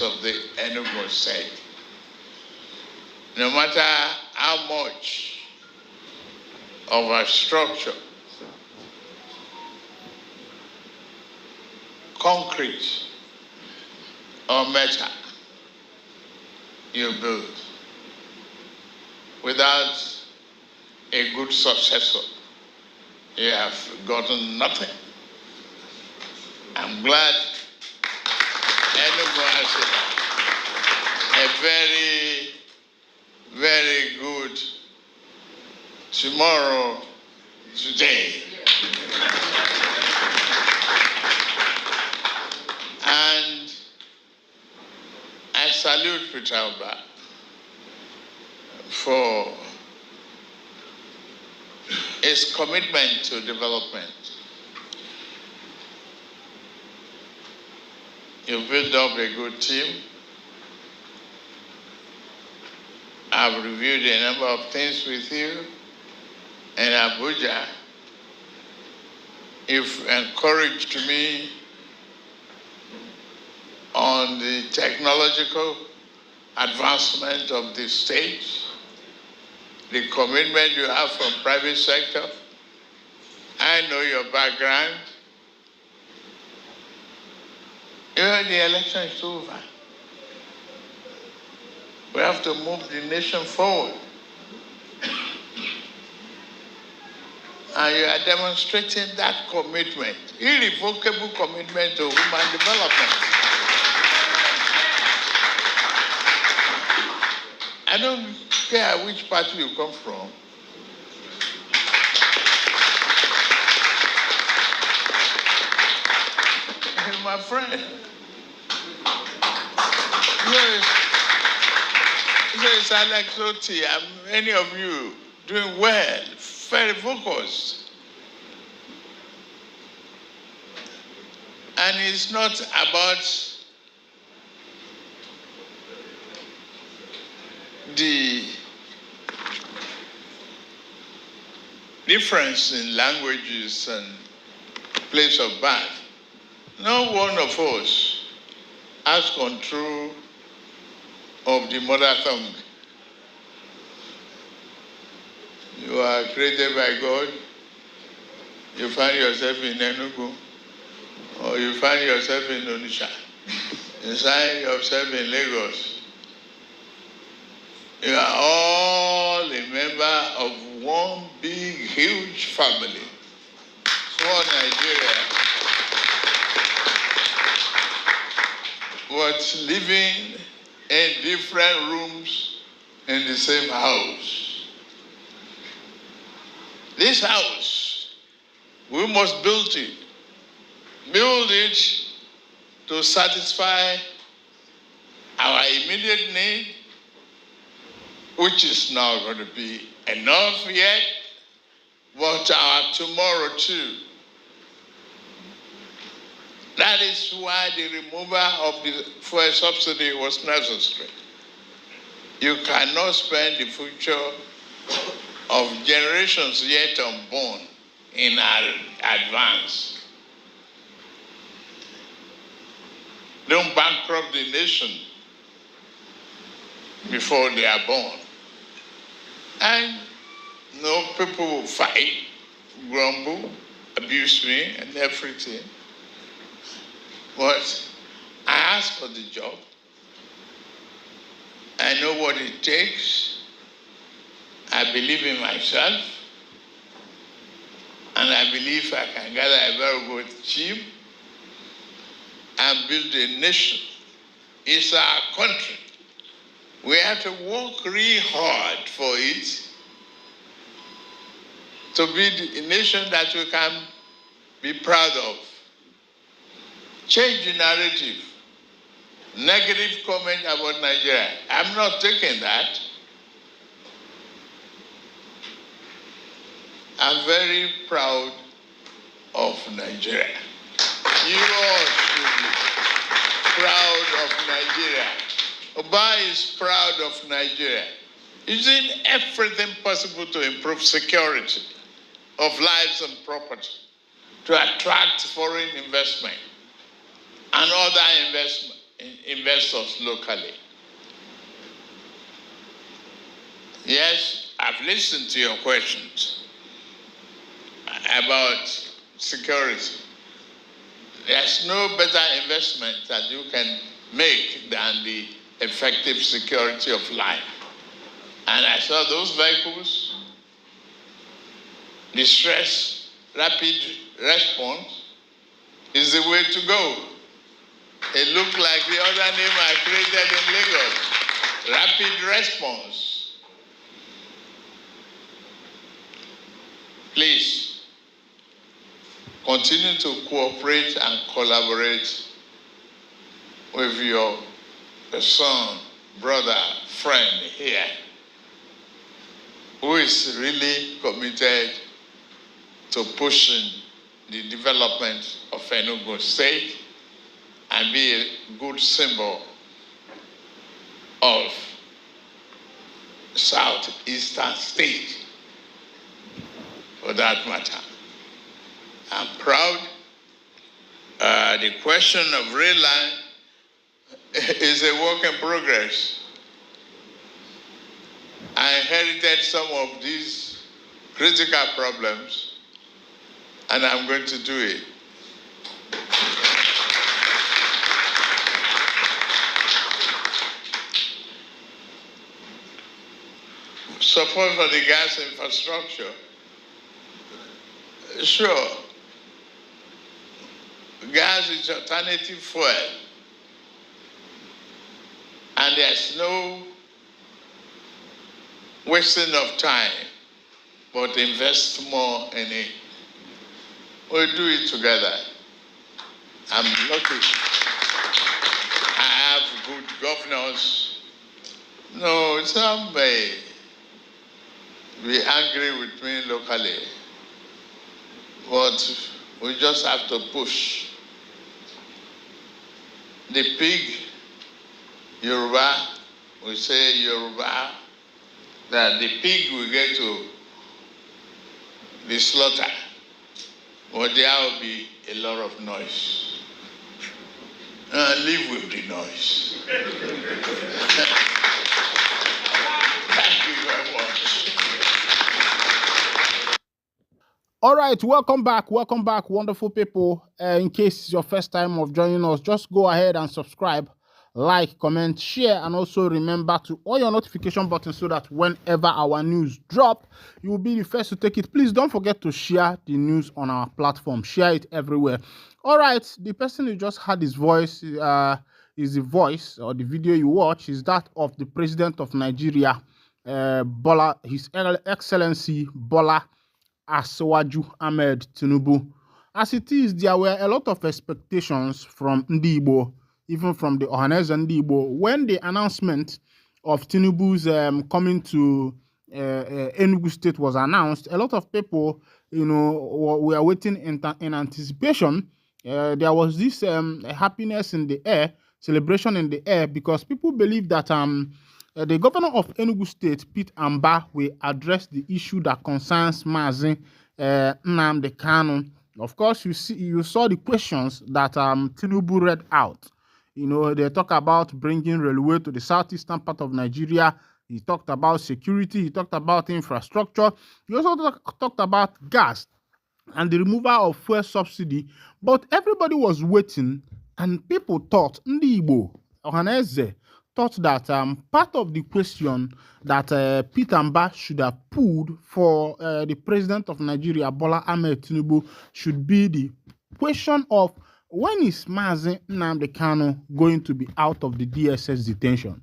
of the Enugu state. No matter how much of a structure, concrete or metal, you build, without a good successor, you have gotten nothing. I'm glad Enugu has a very, very good tomorrow today. And I salute Peter Oba for his commitment to development. You built up a good team. I've reviewed a number of things with you. In Abuja, you've encouraged me on the technological advancement of the state, the commitment you have from private sector. I know your background. The election is over. We have to move the nation forward. And you are demonstrating that commitment, irrevocable commitment to human development. I don't care which party you come from. You're my friend. It's Alex Oti, many of you doing well, very focused. And it's not about the difference in languages and place of birth. No one of us has control of the mother tongue. You are created by God. You find yourself in Enugu, or you find yourself in Onitsha. You find yourself in Lagos. You are all a member of one big, huge family. It's one Nigeria. But living in different rooms in the same house. This house, we must build it. Build it to satisfy our immediate need, which is not going to be enough yet, but our tomorrow too. That is why the removal of the fuel subsidy was necessary. You cannot spend the future of generations yet unborn in advance. Don't bankrupt the nation before they are born. And people will fight, grumble, abuse me and everything. But I asked for the job. I know what it takes. I believe in myself. And I believe I can gather a very good team and build a nation. It's our country. We have to work really hard for it to be a nation that we can be proud of. Change the narrative. Negative comment about Nigeria. I'm not taking that. I'm very proud of Nigeria. You all should be proud of Nigeria. Oba is proud of Nigeria. He's doing everything possible to improve security of lives and property, to attract foreign investment and other investment. investors locally. Yes, I've listened to your questions about security. There's no better investment that you can make than the effective security of life. And I saw those vehicles, the stress, rapid response is the way to go. It looked like the other name I created in Lagos, rapid response. Please, continue to cooperate and collaborate with your son, brother, friend here, who is really committed to pushing the development of Enugu State and be a good symbol of southeastern state, for that matter. I'm proud. The question of rail line is a work in progress. I inherited some of these critical problems, and I'm going to do it. Support for the gas infrastructure. Sure. Gas is alternative fuel. And there's no wasting of time, but invest more in it. We'll do it together. I'm lucky. I have good governors. No, some may be angry with me locally, but we just have to push. The pig, Yoruba, we say Yoruba, that the pig will get to the slaughter, but there will be a lot of noise. Live with the noise. Thank you very much. All right, welcome back, wonderful people. In case it's your first time of joining us, just go ahead and subscribe, like, comment, share, and also remember to on your notification button so that whenever our news drop, you will be the first to take it. Please don't forget to share the news on our platform. Share it everywhere. All right, the person who just had his voice is the voice, or the video you watch is that of the President of Nigeria, Bola, His Excellency Bola Aswaju Ahmed Tinubu. As it is, there were a lot of expectations from Ndi Igbo, even from the Ohanese Ndi Igbo, when the announcement of Tinubu's coming to Enugu State was announced. A lot of people, were waiting in anticipation. There was this happiness in the air, celebration in the air, because people believe that the governor of Enugu State, Pete Amba, will address the issue that concerns Mazi, Nnamdi Kanu. Of course, you saw the questions that Tinubu read out. They talk about bringing railway to the southeastern part of Nigeria. He talked about security. He talked about infrastructure. He also talked about gas and the removal of fuel subsidy. But everybody was waiting, and people thought, Ndi Igbo, Ohanese, thought that part of the question that Peter Mba should have pulled for the president of Nigeria, Bola Ahmed Tinubu, should be the question of when is Mazi Nnamdi Kanu going to be out of the DSS detention.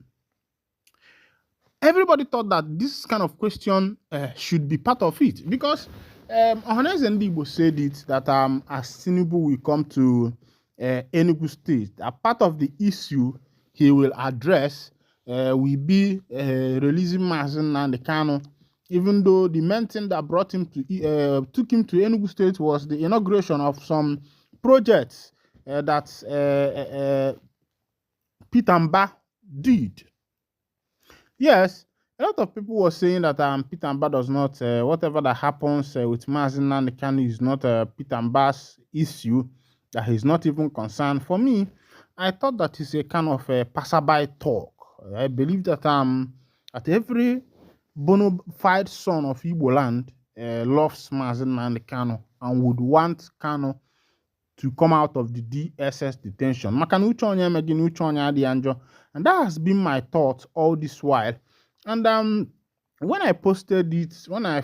Everybody thought that this kind of question should be part of it, because Ohanese Ndigbo said it that as Tinubu will come to Enugu State, a part of the issue he will address will be releasing Mazi Nnamdi Kanu, even though the main thing that brought him to took him to Enugu State was the inauguration of some projects that Peter Mba did. Yes, a lot of people were saying that Peter Mba does not, whatever that happens with Mazi Nnamdi Kanu is not Peter Mba's issue, that he's not even concerned. For me, I thought that is a kind of a passerby talk. I believe that at every bona fide son of Igbo land loves Mazi Nnamdi Kanu and would want Kanu to come out of the DSS detention. Maka na uche onye emeghị na uche onye adịghị njọ. And that has been my thought all this while. And when I posted it,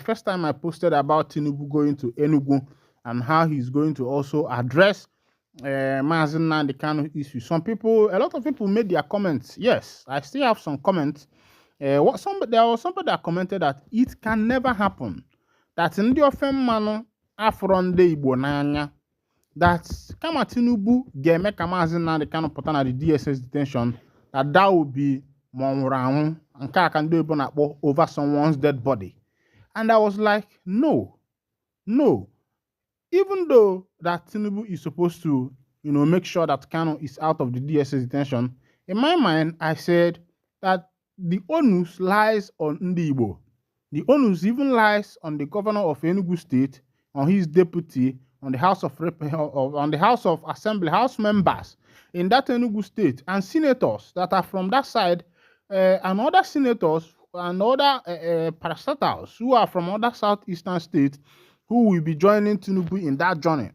first time I posted about Tinubu going to Enugu and how he's going to also address Mazi Nnamdi Kanu issue. A lot of people made their comments. Yes, I still have some comments. There was somebody that commented that it can never happen. That in the offense mano afron de Igbo n'anya. That kama Tinubu ga-eme ka Mazi Nnamdi Kanu pụta na the DSS detention, that would be ma ọ nwụrụ anwụ, nke a ka ndị Igbo na-akpọ over someone's dead body. And I was like, no. Even though that Tinubu is supposed to, make sure that Kanu is out of the DSS detention, in my mind, I said that the onus lies on Ndi Igbo. The onus even lies on the governor of Enugu State, on his deputy, on the House of Assembly, House members in that Enugu State, and senators that are from that side, and other senators and other parastatals who are from other southeastern states who will be joining Tinubu in that journey.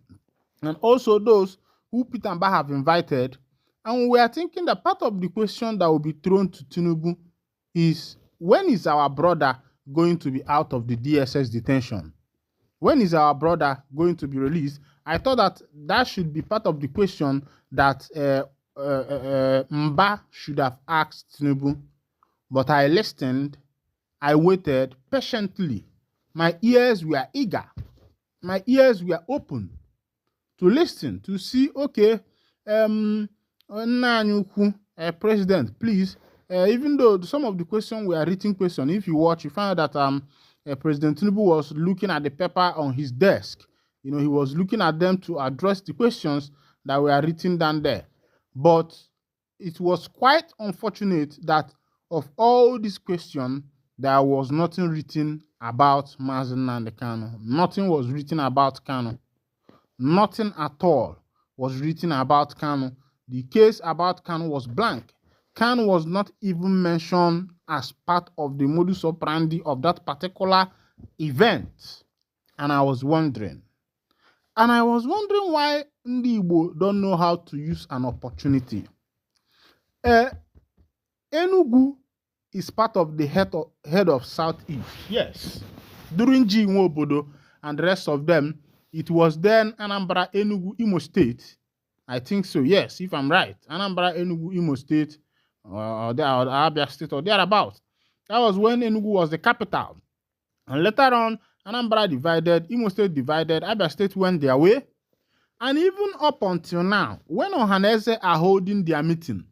And also those who Peter and Ba have invited. And we are thinking that part of the question that will be thrown to Tinubu is, when is our brother going to be out of the DSS detention? When is our brother going to be released? I thought that should be part of the question that Mba should have asked Tinubu. But I listened, I waited patiently. My ears were eager. My ears were open to listen, to see, okay, President, please, even though some of the questions were written questions, if you watch, you find out that President Tinubu was looking at the paper on his desk. He was looking at them to address the questions that were written down there. But it was quite unfortunate that of all these questions, there was nothing written about Mazi Nnamdi Kanu. Nothing was written about Kanu. Nothing at all was written about Kanu. The case about Kanu was blank. Kanu was not even mentioned as part of the modus operandi of that particular event. And I was wondering why Ndi Igbo don't know how to use an opportunity. Enugu is part of the head of Southeast. Yes. During G. Nwobodo and the rest of them, it was then Anambra, Enugu, Imo State. I think so, yes, if I'm right. Anambra, Enugu, Imo State, or Abia State, or thereabout. That was when Enugu was the capital. And later on, Anambra divided, Imo State divided, Abia State went their way. And even up until now, when Ohaneze are holding their meeting,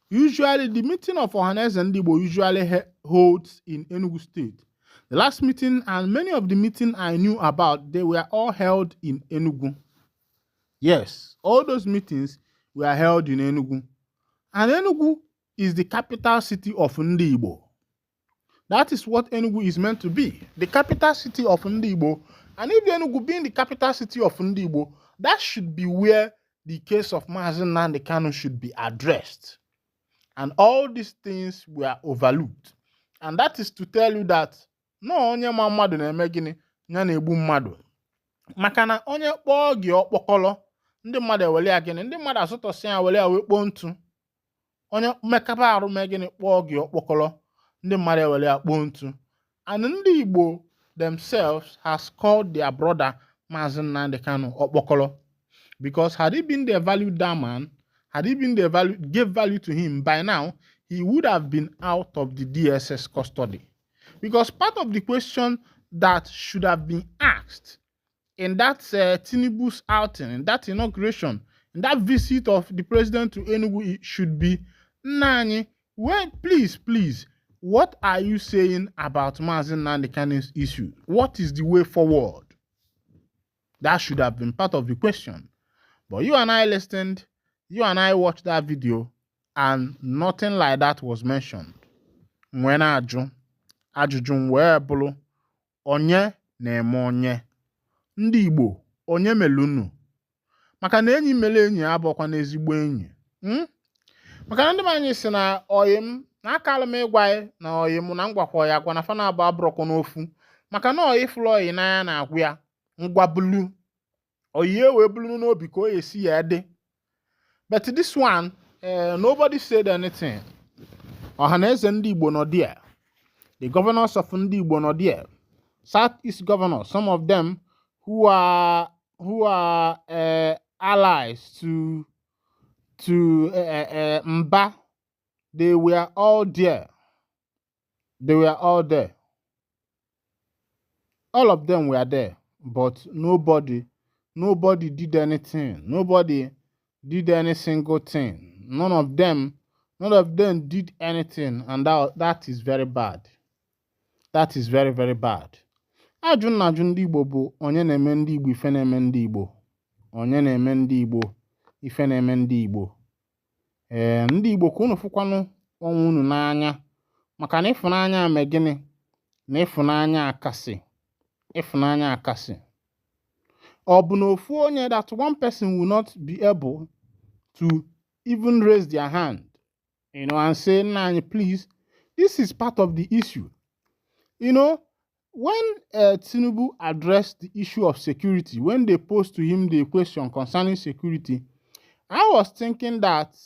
usually the meeting of Ohaneze and Ndibo usually holds in Enugu State. The last meeting and many of the meetings I knew about, they were all held in Enugu. Yes, all those meetings were held in Enugu. And Enugu is the capital city of Ndi Igbo. That is what Enugu is meant to be, the capital city of Ndi Igbo. And if Enugu being the capital city of Ndi Igbo, that should be where the case of Mazi Nnamdi Kanu should be addressed. And all these things were overlooked. And that is to tell you that no onye ma mmadụ na-eme gịnị nya na-egbu mmadụ. Maka na onye kpọọ gị ọkpọkọlọ, ndị mmadụ ewele ya gịnị, ndị mmadụ asụtọsị ya wele ya wee kpọọ ntụ. Onye mmekapa arụ mee gịnị kpọọ gị ọkpọkọlọ, ndị mmadụ ewele ya kpọọ ntụ. And Ndị Igbo themselves has called their brother Mazi Nnamdi Kanu ọkpọkọlọ. Because had he been the valued that man, had he been gave value to him, by now, he would have been out of the DSS custody. Because part of the question that should have been asked in that Tinubu's outing, in that inauguration, in that visit of the president to Enugu, should be, Nani, please, what are you saying about Mazi Nnamdi Kanu's issue? What is the way forward? That should have been part of the question. But you and I listened, you and I watched that video, and nothing like that was mentioned. When ajụjụ wee bụrụ onye na-eme onye. Ndị Igbo onye melunu. Maka na enyi mere enyi abụkwa n'ezigbo enyi. maka ndị manye si na oyim na akala m ịgwa na oyim na ngwakọ ya gwa na fa na-aba abrọkọ n'ofu maka na oyi fụlụ oyi n'anya na-agwụ ya ngwa bulu oyi wee bulu n'obi ka o esi ya dị. But this one, nobody said anything. Ọhaneze ndị Igbo nọ there. The governors of ndị Igbo nọ there. Southeast governors, some of them who are allies to Mba, they were all there. They were all there. All of them were there, but nobody did anything. Nobody did any single thing. None of them did anything, and that is very bad. That is very, very bad. Ajụ ndị Igbo bụ onye na-eme ndị Igbo ife na-eme ndị Igbo. Onye na-eme ndị Igbo ife na-eme ndị Igbo. Ndị Igbo ka unu fụkwanụ onwe unu n'anya maka na ịfụnanya ame gịnị na ịfụnanya akasị. Ịfụnanya akasị. Ọ bụ na ofu onye that one person will not be able to even raise their hand, and say, Nanya, please, this is part of the issue. When Tinubu addressed the issue of security, when they posed to him the question concerning security, I was thinking that,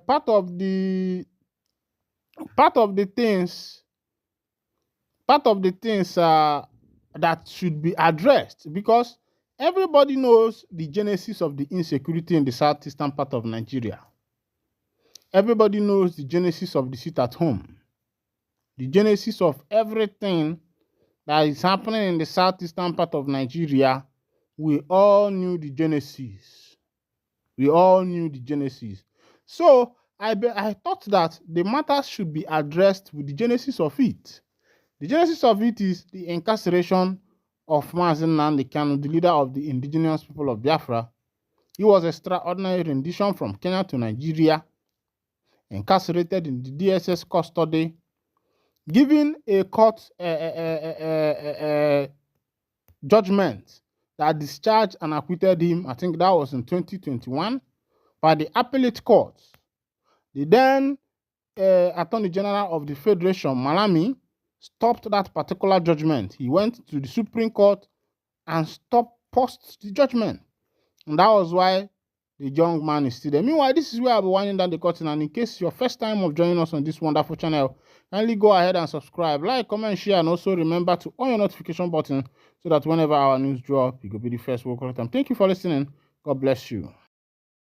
part of the things that should be addressed, because everybody knows the genesis of the insecurity in the southeastern part of Nigeria. Everybody knows the genesis of the sit at home. The genesis of everything that is happening in the southeastern part of Nigeria, we all knew the genesis. We all knew the genesis. So I thought that the matter should be addressed with the genesis of it. The genesis of it is the incarceration of Mazi Nnamdi, the leader of the indigenous people of Biafra. He was extraordinary rendition from Kenya to Nigeria, incarcerated in the DSS custody, given a court judgment that discharged and acquitted him. I think that was in 2021 by the appellate court. The then Attorney General of the Federation, Malami, stopped that particular judgment. He went to the Supreme Court and post the judgment. And that was why the young man is still there. Meanwhile, this is where I'll be winding down the curtain. And in case it's your first time of joining us on this wonderful channel, kindly go ahead and subscribe, like, comment, share, and also remember to on your notification button so that whenever our news drop, you will be the first to welcome them. Thank you for listening. God bless you.